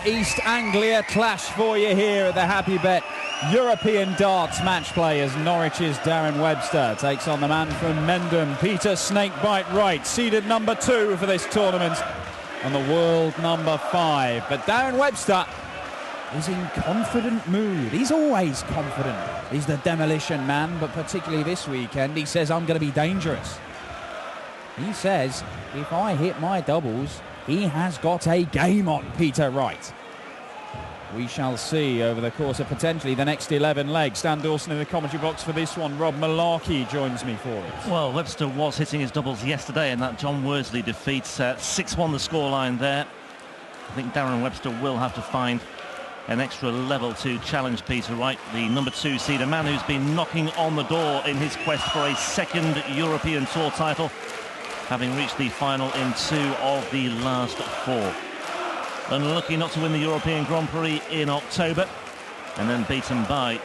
East Anglia clash for you here at the Happy Bet European Darts match play as Norwich's Darren Webster takes on the man from Mendham, Peter Snakebite Wright, seeded number 2 for this tournament and the world number 5. But Darren Webster is in confident mood. He's always confident. He's the demolition man, but particularly this weekend, he says, I'm going to be dangerous. He says, if I hit my doubles, he has got a game on Peter Wright. We shall see over the course of potentially the next 11 legs. Stan Dawson in the commentary box for this one. Rob Malarkey joins me for it. Well, Webster was hitting his doubles yesterday in that John Worsley defeat. 6-1 the scoreline there. I think Darren Webster will have to find an extra level to challenge Peter Wright, the number 2 seed, a man who's been knocking on the door in his quest for a second European Tour title, having reached the final in 2 of the last 4. Unlucky not to win the European Grand Prix in October, and then beaten by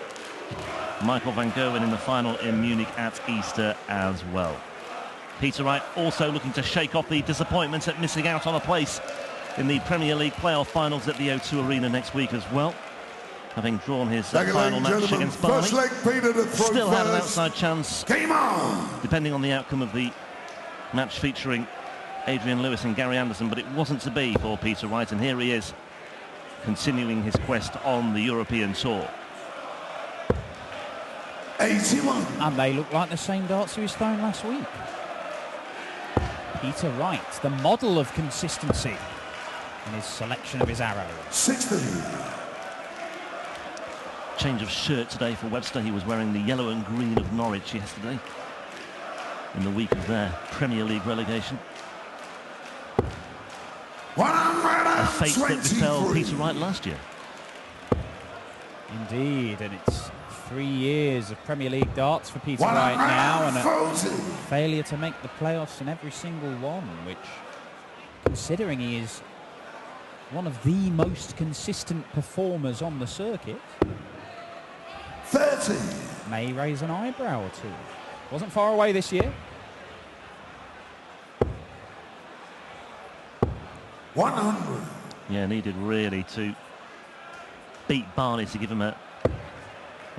Michael van Gerwen in the final in Munich at Easter as well. Peter Wright also looking to shake off the disappointment at missing out on a place in the Premier League playoff finals at the O2 Arena next week as well, having drawn his final match against Barney. Still had an outside chance, depending on the outcome of the match featuring Adrian Lewis and Gary Anderson, but it wasn't to be for Peter Wright, and here he is continuing his quest on the European Tour. 81. And they look like the same darts he was throwing last week. Peter Wright, the model of consistency in his selection of his arrows. 60. Change of shirt today for Webster. He was wearing the yellow and green of Norwich yesterday in the week of their Premier League relegation. A fate that befell Peter Wright last year. Indeed, and it's 3 years of Premier League darts for Peter Wright now, and a failure to make the playoffs in every single one, which, considering he is one of the most consistent performers on the circuit, 30. may raise an eyebrow or two. Wasn't far away this year. 100. Yeah, needed really to beat Barney to give him a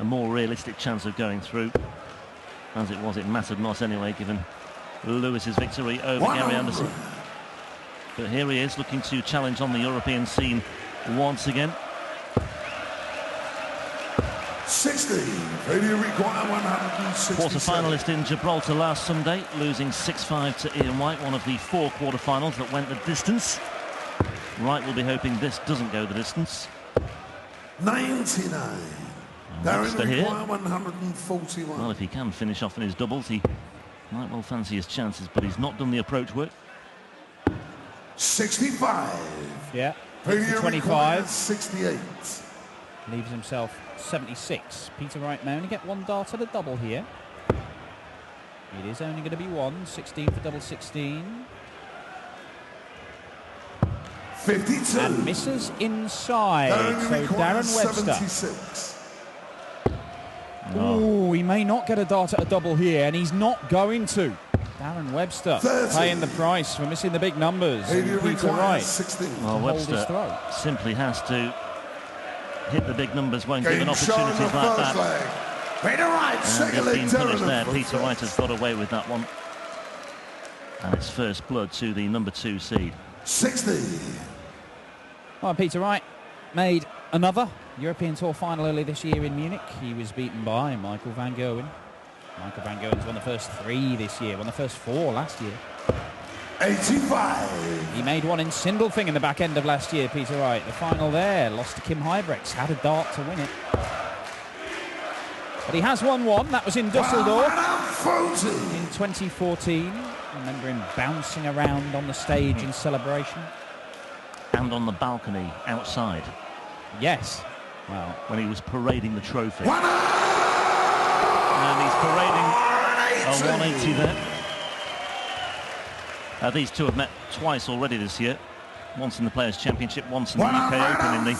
more realistic chance of going through. As it was, it mattered not anyway, given Lewis's victory over 100. Gary Anderson. But here he is, looking to challenge on the European scene once again. 60. Failure require 160. Quarter-finalist in Gibraltar last Sunday, losing 6-5 to Ian White, one of the 4 quarter-finals that went the distance. Wright will be hoping this doesn't go the distance. 99. Webster here. 141. Well, if he can finish off in his doubles, he might well fancy his chances, but he's not done the approach work. 65. Yeah, Failure 25. 68. Leaves himself 76. Peter Wright may only get 1 dart at a double here. It is only going to be 1. 16 for double 16. 52. And misses inside. So Darren Webster. 76. Oh, he may not get a dart at a double here, and he's not going to. Darren Webster 30. paying the price for missing the big numbers. Peter Wright. 16. Well, Webster simply has to hit the big numbers, won't give an opportunities like that. Peter Wright, And second he's leg been punished there. turn. Peter Wright has got away with that one. And it's first blood to the number 2 seed. 60. Well, Peter Wright made another European Tour final early this year in Munich. He was beaten by Michael van Gerwen. Michael van Gerwen's won the first 3 this year, won the first 4 last year. 85. He made one in Sindelfing in the back end of last year, Peter Wright. The final there, lost to Kim Huybrechts, had a dart to win it. But he has won one, that was in Dusseldorf in 2014. I remember him bouncing around on the stage in celebration. And on the balcony outside. Yes. Well, when he was parading the trophy. 100. And he's parading a 180 there. These two have met twice already this year. Once in the Players' Championship, once in the UK Open in the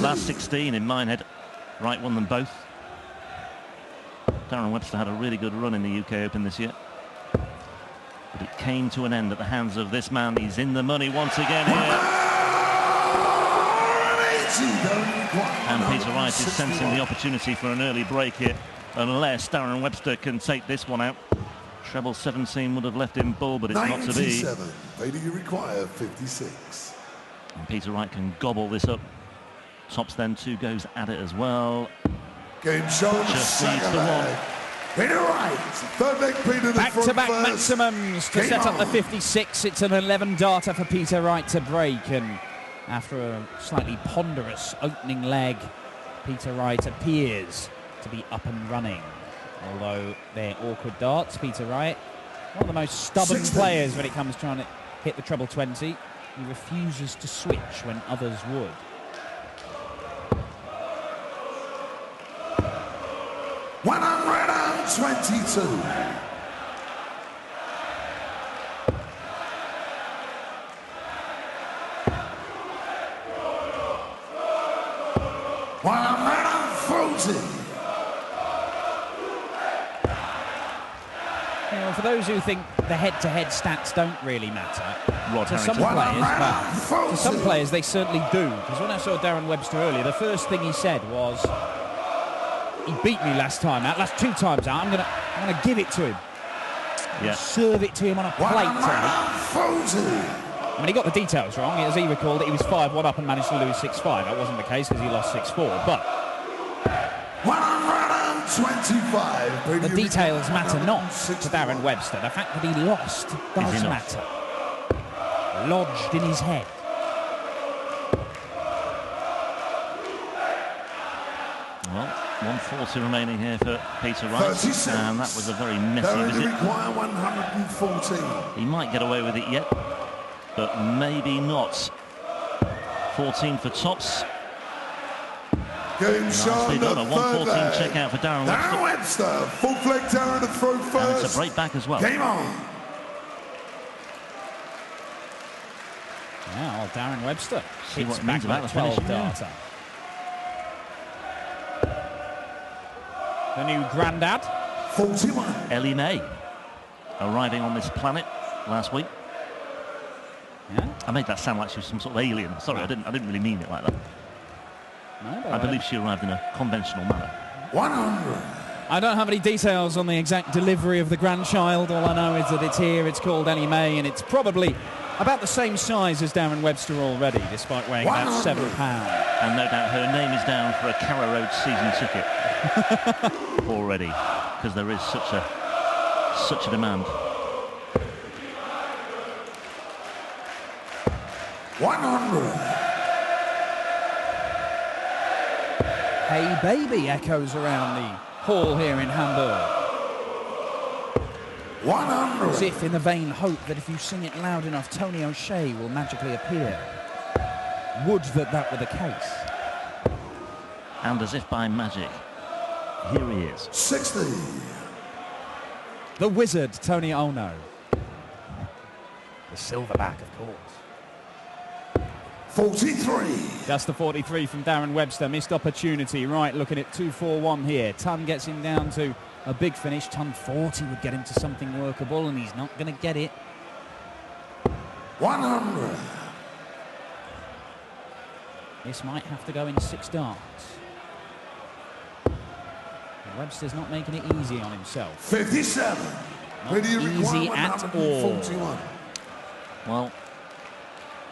last 16 in Minehead. Wright won them both. Darren Webster had a really good run in the UK Open this year. But it came to an end at the hands of this man. He's in the money once again here. And Peter Wright is sensing the opportunity for an early break here, unless Darren Webster can take this one out. Treble 17 would have left him bull, but it's not to be. 97. Lady, you require 56. And Peter Wright can gobble this up. Tops then 2 goes at it as well. Game show. Just needs the one. Peter Wright. Third leg, Peter. Back-to-back maximums to set up the 56. It's an 11-darter for Peter Wright to break, and after a slightly ponderous opening leg, Peter Wright appears to be up and running. Although they're awkward darts, Peter Wright, one of the most stubborn players when it comes trying to hit the treble 20. He refuses to switch when others would. $122. For those who think the head-to-head stats don't really matter, to some players they certainly do. Because when I saw Darren Webster earlier, the first thing he said was, "He beat me last time out, last 2 times out. I'm gonna give it to him. Yeah. Serve it to him on a plate today." I mean, he got the details wrong. As he recalled it, he was 5-1 up and managed to lose 6-5. That wasn't the case because he lost 6-4. But 125. the details matter not to Darren Webster. The fact that he lost does matter. Lodged in his head. Well, 140 remaining here for Peter Wright, and that was a very messy visit. Require 114. He might get away with it yet, but maybe not. 14 for tops. Game shown, the 114 check out for Darren Webster. Darren Webster, full flag Darren to throw first. And it's a break back as well. Game on. Now Darren Webster See hits what it means back about with the a finish. 12-darter. The new granddad. 41. Ellie May arriving on this planet last week. Yeah. I made that sound like she was some sort of alien. Sorry, I didn't really mean it like that. No, I believe she arrived in a conventional manner. 100. I don't have any details on the exact delivery of the grandchild. All I know is that it's here, it's called Ellie May, and it's probably about the same size as Darren Webster already, despite weighing about 7 pounds. And no doubt her name is down for a Carrow Road season ticket already, because there is such a demand. 100. Hey Baby echoes around the hall here in Hamburg. 100. As if in the vain hope that if you sing it loud enough, Tony O'Shea will magically appear. Would that were the case. And as if by magic, here he is. 60. The wizard, Tony Ono. The silverback, of course. 43. Just the 43 from Darren Webster. Missed opportunity. Right, looking at 2-4-1 here. Ton gets him down to a big finish. Ton 40 would get him to something workable, and he's not going to get it. 100. This might have to go in 6 darts. Webster's not making it easy on himself. 57. Not easy at all. Well,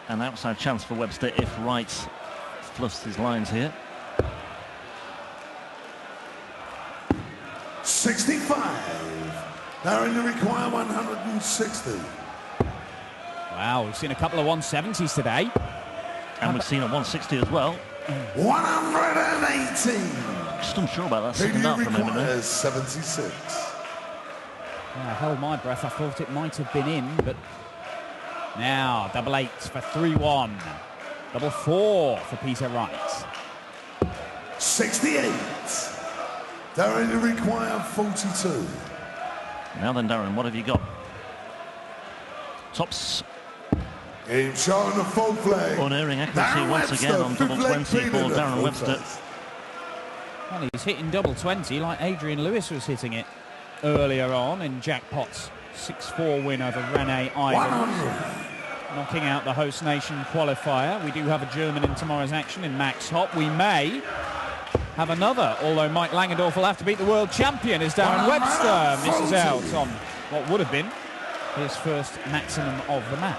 an outside chance for Webster if Wright fluffs his lines here. 65. Darren, you require 160. Wow, we've seen a couple of 170s today. And we've seen a 160 as well. 118. Just unsure about that second dart for a moment there. 76. I held my breath. I thought it might have been in, but now double 8 for 3-1. Double 4 for Peter Wright. 68. Darren, you require 42. Now then, Darren, what have you got? Tops. Game showing the full flag. Unerring accuracy Darren once Webster, again on double 20 for Peter Darren Webster. Well, he's hitting double 20 like Adrian Lewis was hitting it earlier on in Jackpot's 6-4 win over Rene Ivan. knocking out the host nation qualifier. We do have a German in tomorrow's action in Max Hopp. We may have another, although Mike Langendorf will have to beat the world champion as Darren Webster misses out on what would have been his first maximum of the match.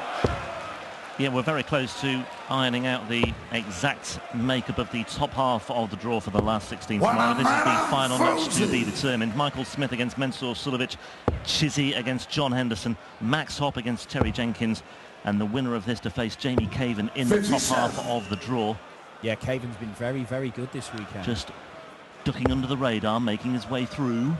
Yeah, we're very close to ironing out the exact makeup of the top half of the draw for the last 16 tomorrow. This is the final match to be determined. Michael Smith against Mensur Suljovic, Chizzy against John Henderson, Max Hopp against Terry Jenkins, and the winner of this to face Jamie Caven in the top half of the draw. Yeah, Caven's been very, very good this weekend. Just ducking under the radar, making his way through.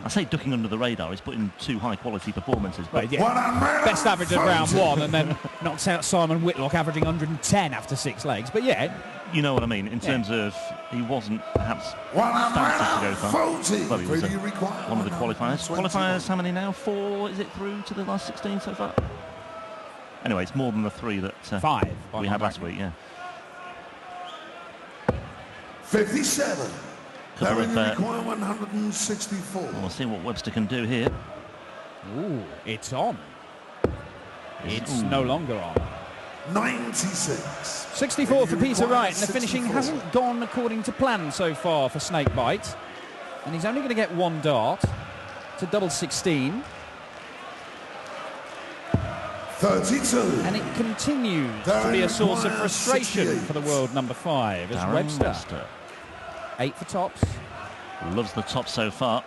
I say ducking under the radar, he's put in 2 high-quality performances. But yeah, best average of round 1 and then knocks out Simon Whitlock, averaging 1110 after 6 legs. But yeah. You know what I mean, in terms of he wasn't perhaps fastest to go far. Well, he was one of the qualifiers. Qualifiers, how many now? 4, is it, through to the last 16 so far? Anyway, it's more than the 3 that 5 we had last week, yeah. 57. Couple of, 164. we'll see what Webster can do here. Ooh, it's on. It's no longer on. 96. 64 for Peter Wright, and the finishing hasn't gone according to plan so far for Snakebite. And he's only going to get 1 dart to double 16. 32. And it continues to be a source of frustration for the world number 5 as Webster. 8 for tops. Loves the top so far.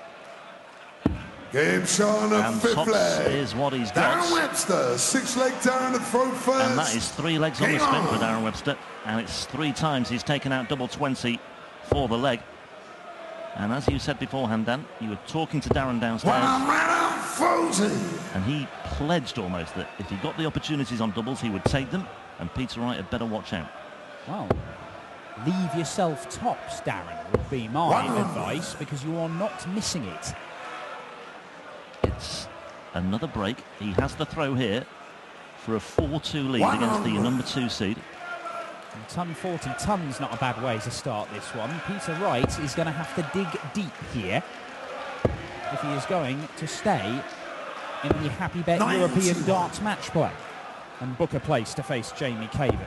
Game shot on And 5th tops leg. is what he's got. Darren Webster, 6 leg Darren to throw first. And that is 3 legs on the spin for Darren Webster. And it's 3 times he's taken out double 20 for the leg. And as you said beforehand, Dan, you were talking to Darren downstairs. And he pledged almost that if he got the opportunities on doubles, he would take them. And Peter Wright had better watch out. Well, leave yourself tops, Darren, would be my advice, because you are not missing it. It's another break. He has the throw here for a 4-2 lead against the number 2 seed. And ton 40 tons, not a bad way to start this one. Peter Wright is going to have to dig deep here if he is going to stay in the Happy Bet European Darts match play and book a place to face Jamie Caven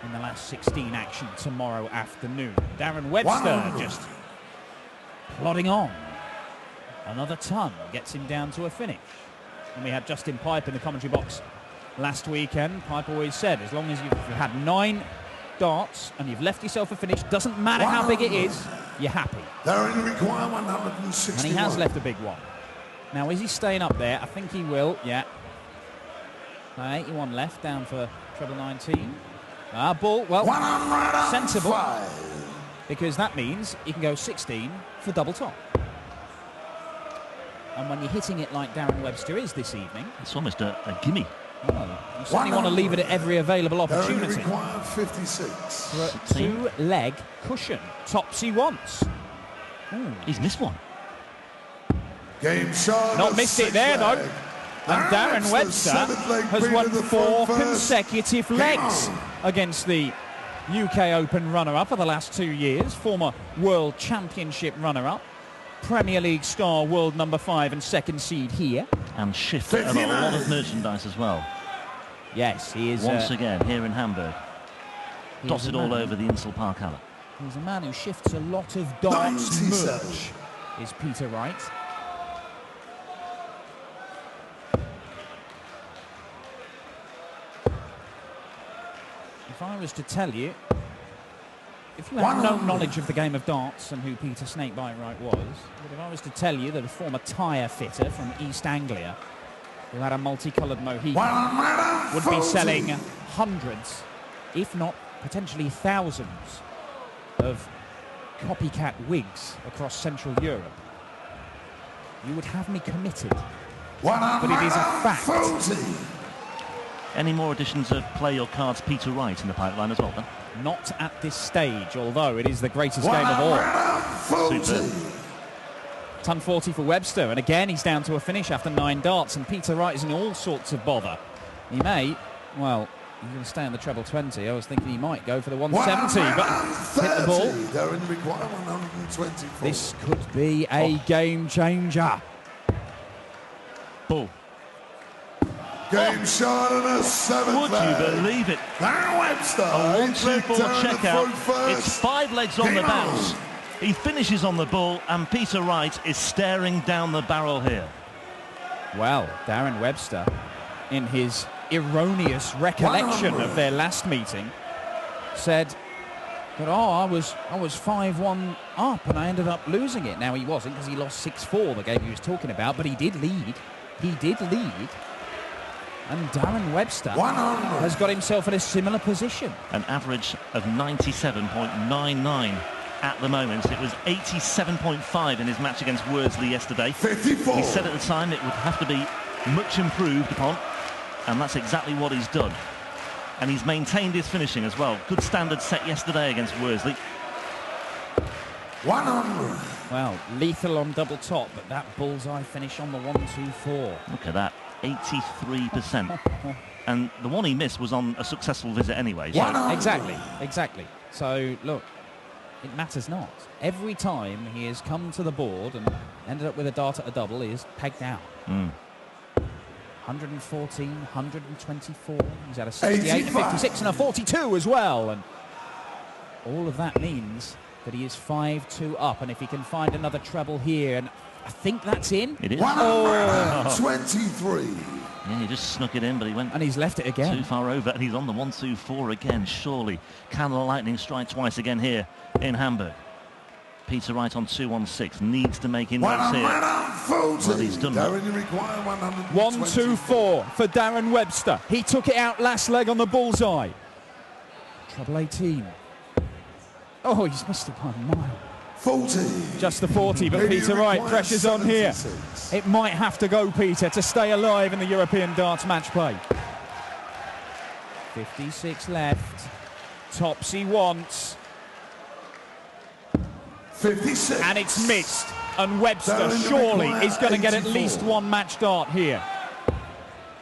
in the last 16 action tomorrow afternoon. Darren Webster just plodding on. Another ton gets him down to a finish. And we had Justin Pipe in the commentary box last weekend. Pipe always said, as long as you've had 9 darts and you've left yourself a finish, doesn't matter how big it is, you're happy. Darren require 161. And he has left a big one. Now, is he staying up there? I think he will, yeah. 81 left, down for treble 19. Ball, well, sensible, because that means he can go 16 for double top. And when you're hitting it like Darren Webster is this evening, it's almost a gimme. Well, you certainly want to leave it at every available opportunity. 56. For a 2-leg cushion. Tops he wants. Ooh. He's missed one. Game shot. Not missed it there, though. And Darren Webster has won 4 consecutive legs against the UK Open runner-up of the last 2 years. Former World Championship runner-up. Premier League star, world number 5 and 2nd seed here. And shifted a lot of merchandise as well. Yes, he is. Once again, here in Hamburg. Dotted all over the Insel Park Halle. He's a man who shifts a lot of darts merch, is Peter Wright. If I was to tell you, if you have no knowledge of the game of darts and who Peter Snakebite Wright was, but if I was to tell you that a former tyre fitter from East Anglia who had a multicoloured Mohican would be selling hundreds, if not potentially thousands, of copycat wigs across Central Europe, you would have me committed. But it is a fact. Any more editions of Play Your Cards Peter Wright in the pipeline as well, then? Not at this stage, although it is the greatest game of all. Super. Ton 40 for Webster, and again he's down to a finish after 9 darts, and Peter Wright is in all sorts of bother. He may, well, he's going to stay on the treble 20. I was thinking he might go for the 170, but hit the ball. Darren require 124. This could be a game changer. Ball. Game shot and a 7th Would leg. you believe it? Darren Webster. A 1-2-4 checkout. First. It's 5 legs on Game the on. bounce. He finishes on the ball, and Peter Wright is staring down the barrel here. Well, Darren Webster, in his erroneous recollection of their last meeting, said that, I was 5-1 up and I ended up losing it. Now he wasn't, because he lost 6-4, the game he was talking about, but he did lead. He did lead. And Darren Webster has got himself in a similar position. An average of 97.99 at the moment. It was 87.5 in his match against Worsley yesterday. 54. He said at the time it would have to be much improved upon, and that's exactly what he's done. And he's maintained his finishing as well. Good standard set yesterday against Worsley. 100. Well, lethal on double top, but that bullseye finish on the 1-2-4. Look at that, 83%. And the one he missed was on a successful visit anyway. So Yeah, exactly. So, look, it matters not. Every time he has come to the board and ended up with a dart at a double, he is pegged out. 114, 124. He's had a 68, 85. a 56 and a 42 as well. And all of that means that he is 5-2 up. And if he can find another treble here, and I think that's in. it is. 123. Yeah, he just snuck it in, but he went And he's left it again. too far over, and he's on the 1-2-4 again, surely. Can the Lightning strike twice again here in Hamburg? Peter Wright on 2-1-6, needs to make inroads here. 140. Well, he's done that. Darren, you require 1-2-4 for Darren Webster. He took it out last leg on the bullseye. Treble 18. Oh, he's missed it by a mile. 40. Just the 40, but Maybe Peter you Wright, require pressure's on here. 76. It might have to go, Peter, to stay alive in the European darts match play. 56 left. Tops he wants. 56. And it's missed. And Webster Darren, you surely require is going to get at 84. least one match dart here.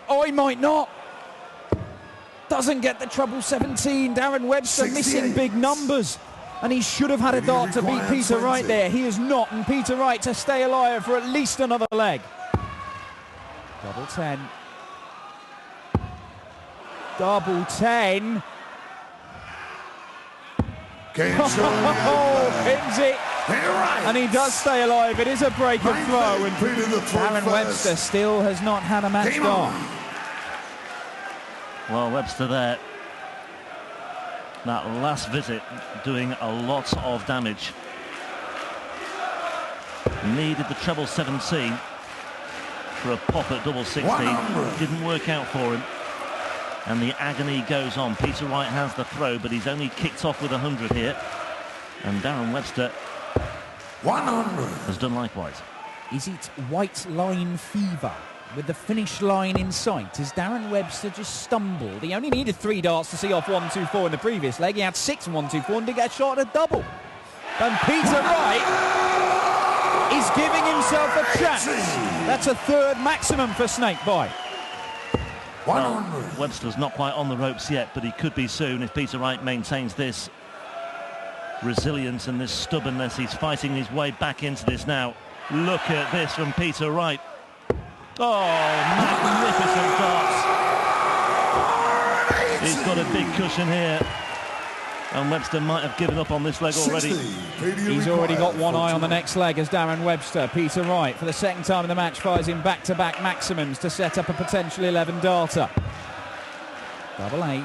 Oh, he might not. Doesn't get the treble 17. Darren Webster 68. missing big numbers. And he should have had a Maybe dart to beat require Peter 20. Wright there. He is not. And Peter Wright to stay alive for at least another leg. Double 10. Double 10. Game Oh, shot. pins it. And he does stay alive. It is a break of throw. And Darren Webster still has not had a match Game dart. on. Well, Webster there, that last visit doing a lot of damage. Needed the treble 17 for a pop at double 16. 100. Didn't work out for him. And the agony goes on. Peter Wright has the throw, but he's only kicked off with 100 here. And Darren Webster 100. has done likewise. Is it white line fever with the finish line in sight? As Darren Webster just stumbled. He only needed 3 darts to see off 1-2-4 in the previous leg. He had 6 in 1-2-4 and did get a shot at a double. And Peter Wright is giving himself a chance. That's a third maximum for Snakebite. 100. Well, Webster's not quite on the ropes yet, but he could be soon if Peter Wright maintains this resilience and this stubbornness. He's fighting his way back into this now. Look at this from Peter Wright. Oh, magnificent darts. He's got a big cushion here. And Webster might have given up on this leg already. 60. He's already got one eye on the next leg as Darren Webster. Peter Wright, for the second time in the match, fires in back-to-back maximums to set up a potential 11-darter. Double 8.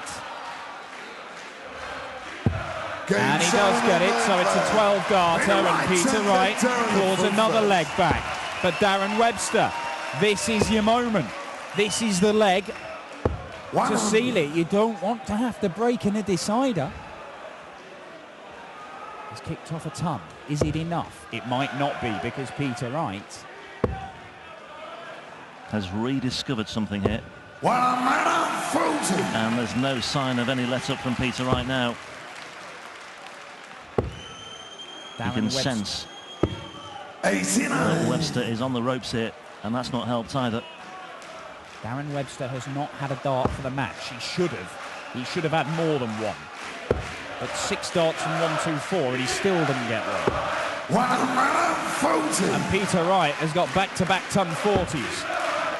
And he does get it, so it's a 12-darter, and Peter Wright claws another leg back. But Darren Webster, this is your moment. This is the leg to seal it. You don't want to have to break in a decider. He's kicked off a ton. Is it enough? It might not be, because Peter Wright has rediscovered something here. 140. And there's no sign of any let-up from Peter Wright now. You can sense 89. Webster is on the ropes here, and that's not helped either. Darren Webster has not had a dart for the match. He should have. He should have had more than one. But 6 darts from 1-2-4, and he still didn't get one. 140. And Peter Wright has got back-to-back ton 40s.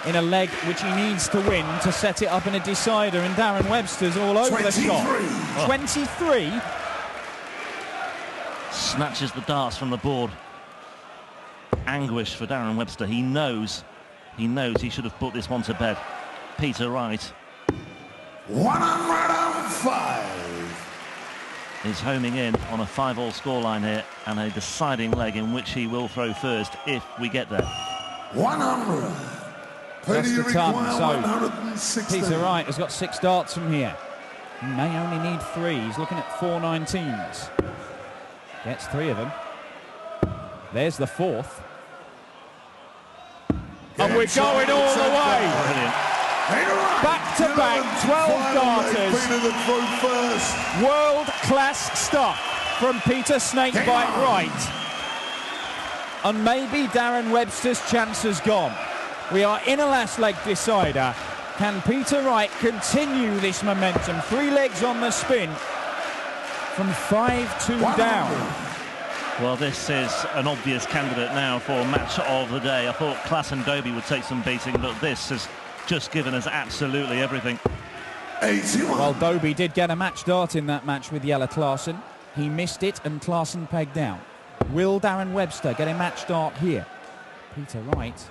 in a leg which he needs to win to set it up in a decider, and Darren Webster's all over the shot. 23. Snatches the darts from the board. Anguish for Darren Webster. He knows he should have put this one to bed. Peter Wright 105 is homing in on a 5-all scoreline here, and a deciding leg in which he will throw first if we get there. 100. That's the ton. So 116. Peter Wright has got 6 darts from here. He may only need 3. He's looking at 4 19s. Gets 3 of them. There's the 4th. And we're going all the way. Brilliant. Back-to-back 12 darters. World-class stuff from Peter Snakebite Wright. And maybe Darren Webster's chance has gone. We are in a last leg decider. Can Peter Wright continue this momentum? 3 legs on the spin from 5-2 down. Well, this is an obvious candidate now for match of the day. I thought Klaas and Dobie would take some beating, but this has just given us absolutely everything. 81. Well, Dobie did get a match dart in that match with Jelle Klaasen. He missed it and Klaasen pegged down. Will Darren Webster get a match dart here? Peter Wright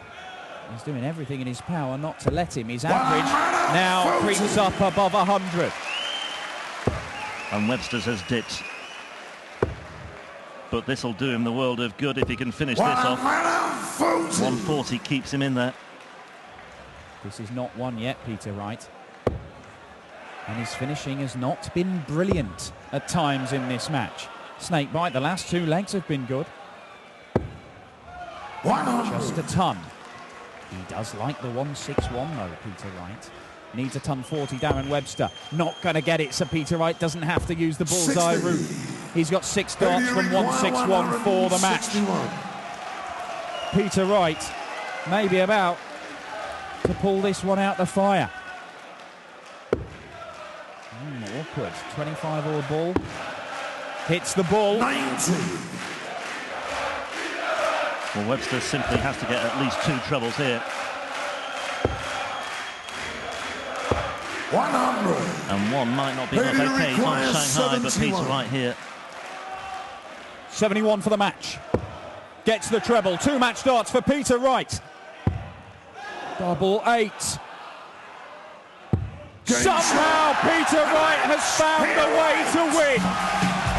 is doing everything in his power not to let him. His average now creeps up above 100. And Webster's has dipped. But this will do him the world of good if he can finish this off. 140 keeps him in there. This is not one yet, Peter Wright. And his finishing has not been brilliant at times in this match. Snakebite, the last 2 legs have been good. Just a ton. He does like the 161 though, Peter Wright. Needs a ton 40, Darren Webster. Not going to get it, so Peter Wright doesn't have to use the bullseye route. He's got 6 darts from 161 for the match. Peter Wright maybe about to pull this one out the fire. Awkward. 25-all ball. Hits the ball. 90. Well, Webster simply has to get at least 2 trebles here. 100. And one might not be enough. Okay, he's on Shanghai, but Peter Wright here. 71 for the match. Gets the treble. 2 match darts for Peter Wright. Double 8. Somehow Peter Wright has found the way to win.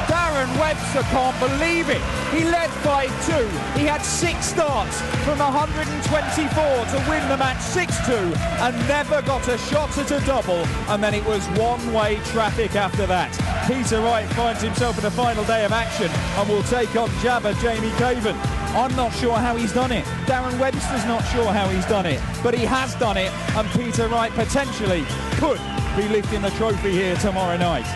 Darren Webster can't believe it. He led 5-2. He had 6 darts from 124 to win the match 6-2 and never got a shot at a double. And then it was one-way traffic after that. Peter Wright finds himself in the final day of action and will take on Jabba Jamie Caven. I'm not sure how he's done it. Darren Webster's not sure how he's done it, but he has done it, and Peter Wright potentially could be lifting the trophy here tomorrow night.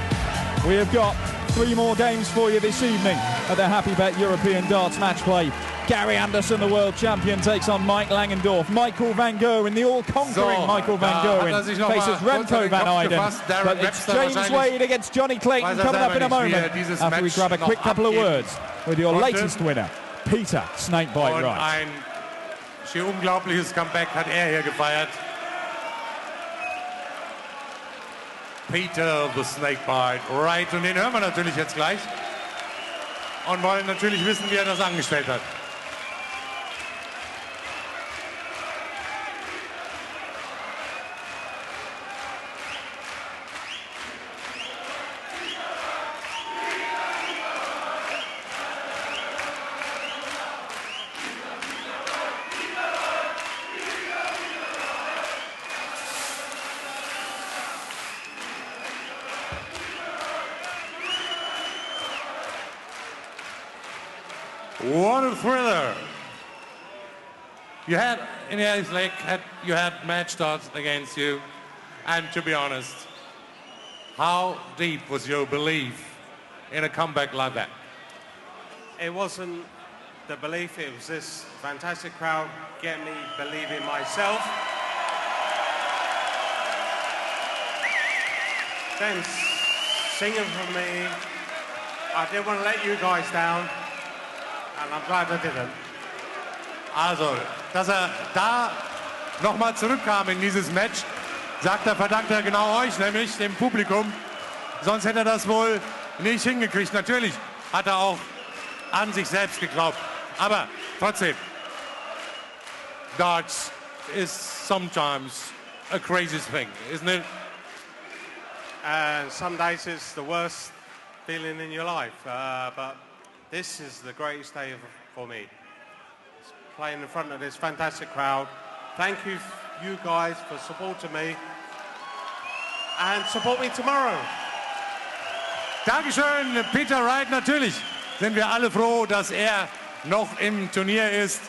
We have got 3 more games for you this evening at the Happy Bet European Darts Match Play. Gary Anderson, the world champion, takes on Mike Langendorf. Michael van Gerwen, the all-conquering Michael van Gerwen, faces Remco van Eyden. But it's James Wade against Johnny Clayton coming up in a moment after we grab a quick couple of words with your latest winner, Peter Snakebite Und Wright. ein schier unglaubliches Comeback hat hier gefeiert. Peter the Snakebite Wright. Und den hören wir natürlich jetzt gleich. Und wollen natürlich wissen, wie das angestellt hat. What a thriller! You had in his leg, you had match darts against you, and to be honest, how deep was your belief in a comeback like that? It wasn't the belief, it was this fantastic crowd getting me believing myself. Then singing for me. I didn't want to let you guys down, and I'm glad I didn't. Also, dass er da nochmal zurückkam in dieses Match, sagt er, verdankt er genau euch, nämlich dem Publikum. Sonst hätte er das wohl nicht hingekriegt. Natürlich hat er auch an sich selbst geglaubt. Aber trotzdem, darts is sometimes a crazy thing, isn't it? And some days it's the worst feeling in your life, but this is the greatest day for me. Playing in front of this fantastic crowd. Thank you, you guys, for supporting me, and support me tomorrow. Dankeschön, Peter Wright. Natürlich sind wir alle froh, dass er noch im Turnier ist.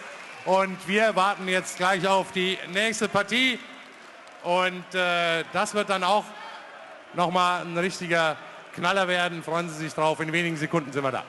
Und wir warten jetzt gleich auf die nächste Partie. Und das wird dann auch nochmal ein richtiger Knaller werden. Freuen Sie sich drauf. In wenigen Sekunden sind wir da.